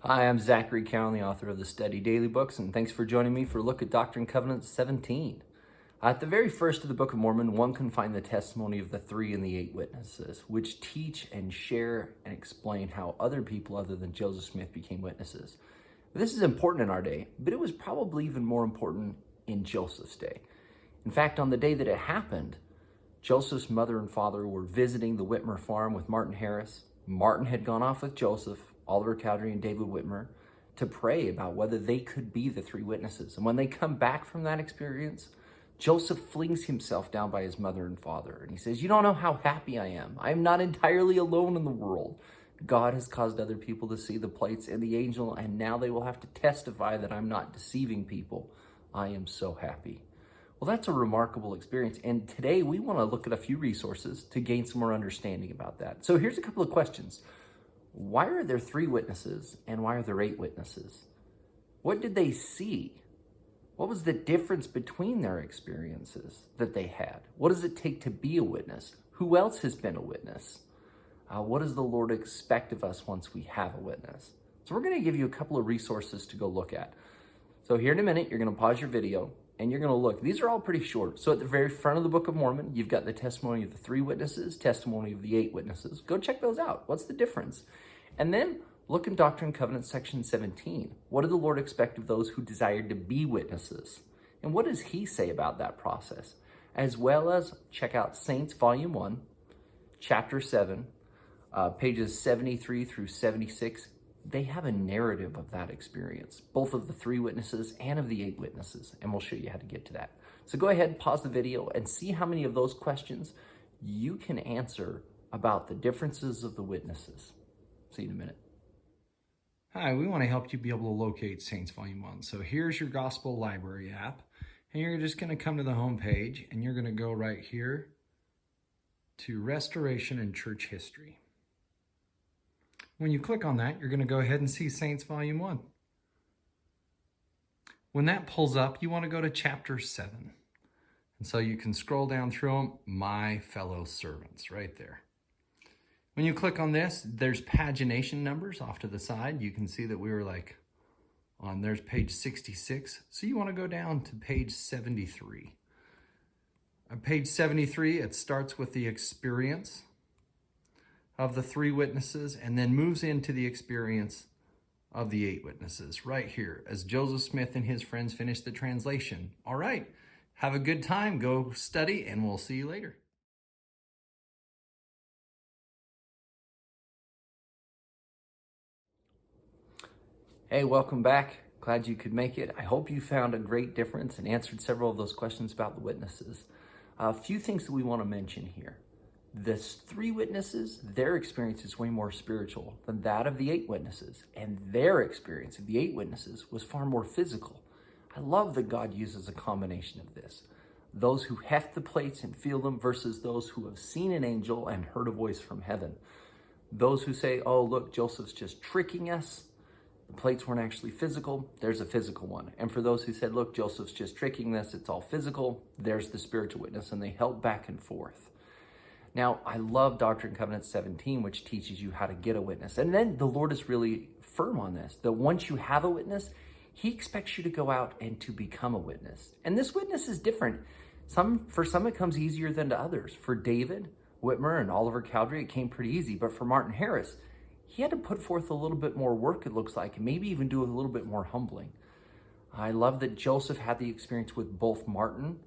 Hi, I'm Zachary Cowan, the author of the Study Daily Books, and thanks for joining me for a look at Doctrine and Covenants 17. At the very first of the Book of Mormon, one can find the testimony of the 3 and the 8 witnesses, which teach and share and explain how other people other than Joseph Smith became witnesses. This is important in our day, but it was probably even more important in Joseph's day. In fact, on the day that it happened, Joseph's mother and father were visiting the Whitmer farm with Martin Harris. Martin had gone off with Joseph, Oliver Cowdery, and David Whitmer to pray about whether they could be the 3 witnesses. And when they come back from that experience, Joseph flings himself down by his mother and father. And he says, "You don't know how happy I am. I am not entirely alone in the world. God has caused other people to see the plates and the angel, and now they will have to testify that I'm not deceiving people. I am so happy." Well, that's a remarkable experience. And today we want to look at a few resources to gain some more understanding about that. So here's a couple of questions. Why are there 3 witnesses and why are there 8 witnesses? What did they see? What was the difference between their experiences that they had? What does it take to be a witness? Who else has been a witness? What does the Lord expect of us once we have a witness? So we're going to give you a couple of resources to go look at. So here in a minute, you're going to pause your video and you're going to look. These are all pretty short. So at the very front of the Book of Mormon, you've got the testimony of the 3 witnesses, testimony of the 8 witnesses. Go check those out. What's the difference? And then look in Doctrine and Covenants section 17. What did the Lord expect of those who desired to be witnesses? And what does he say about that process? As well as check out Saints Volume 1, Chapter 7, pages 73 through 76. They have a narrative of that experience, both of the 3 witnesses and of the 8 witnesses, and we'll show you how to get to that. So go ahead, pause the video, and see how many of those questions you can answer about the differences of the witnesses. See you in a minute. Hi, we want to help you be able to locate Saints Volume 1. So here's your Gospel Library app, and you're just going to come to the home page, and you're going to go right here to Restoration and Church History. When you click on that, you're going to go ahead and see Saints Volume 1. When that pulls up, you want to go to Chapter 7. And so you can scroll down through them, My Fellow Servants, right there. When you click on this, there's pagination numbers off to the side. You can see that we were there's page 66. So you want to go down to page 73. On page 73, it starts with the experience of the 3 witnesses and then moves into the experience of the 8 witnesses right here as Joseph Smith and his friends finish the translation. All right, have a good time, go study, and we'll see you later. Hey, welcome back. Glad you could make it. I hope you found a great difference and answered several of those questions about the witnesses. A few things that we want to mention here. The 3 witnesses, their experience is way more spiritual than that of the 8 witnesses. And their experience of the 8 witnesses was far more physical. I love that God uses a combination of this. Those who heft the plates and feel them versus those who have seen an angel and heard a voice from heaven. Those who say, oh, look, Joseph's just tricking us. The plates weren't actually physical. There's a physical one. And for those who said, look, Joseph's just tricking this, it's all physical. There's the spiritual witness. And they held back and forth. Now, I love Doctrine and Covenants 17, which teaches you how to get a witness. And then the Lord is really firm on this, that once you have a witness, he expects you to go out and to become a witness. And this witness is different. For some, it comes easier than to others. For David Whitmer and Oliver Cowdery, it came pretty easy. But for Martin Harris, he had to put forth a little bit more work, it looks like, and maybe even do a little bit more humbling. I love that Joseph had the experience with both Martin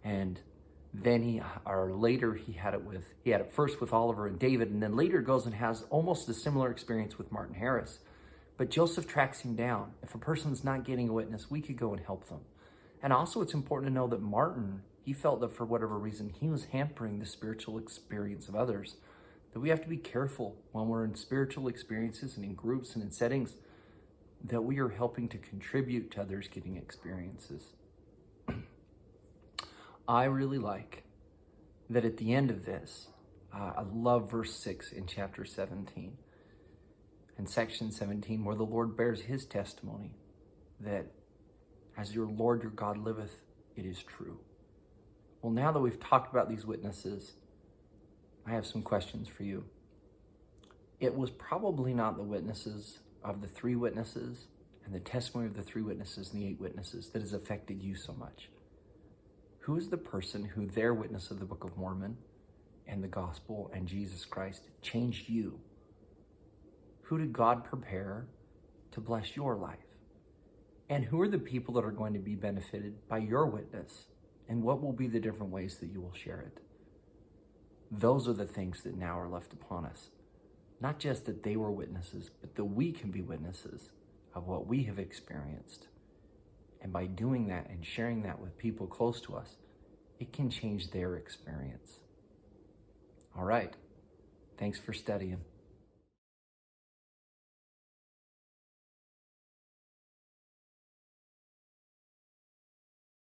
and then he had it first with Oliver and David, and then later goes and has almost a similar experience with Martin Harris. But Joseph tracks him down. If a person's not getting a witness, we could go and help them. And also it's important to know that Martin, he felt that for whatever reason, he was hampering the spiritual experience of others. That we have to be careful when we're in spiritual experiences and in groups and in settings that we are helping to contribute to others getting experiences. I really like that at the end of this, I love verse 6 in chapter 17 and section 17, where the Lord bears his testimony that as your Lord your God liveth, it is true. Well, now that we've talked about these witnesses, I have some questions for you. It was probably not the witnesses of the three witnesses and the testimony of the three witnesses and the eight witnesses that has affected you so much? Who is the person who their witness of the Book of Mormon and the gospel and Jesus Christ changed you? Who did God prepare to bless your life? And who are the people that are going to be benefited by your witness? And what will be the different ways that you will share it? Those are the things that now are left upon us. Not just that they were witnesses, but that we can be witnesses of what we have experienced. And by doing that and sharing that with people close to us, it can change their experience. All right. Thanks for studying.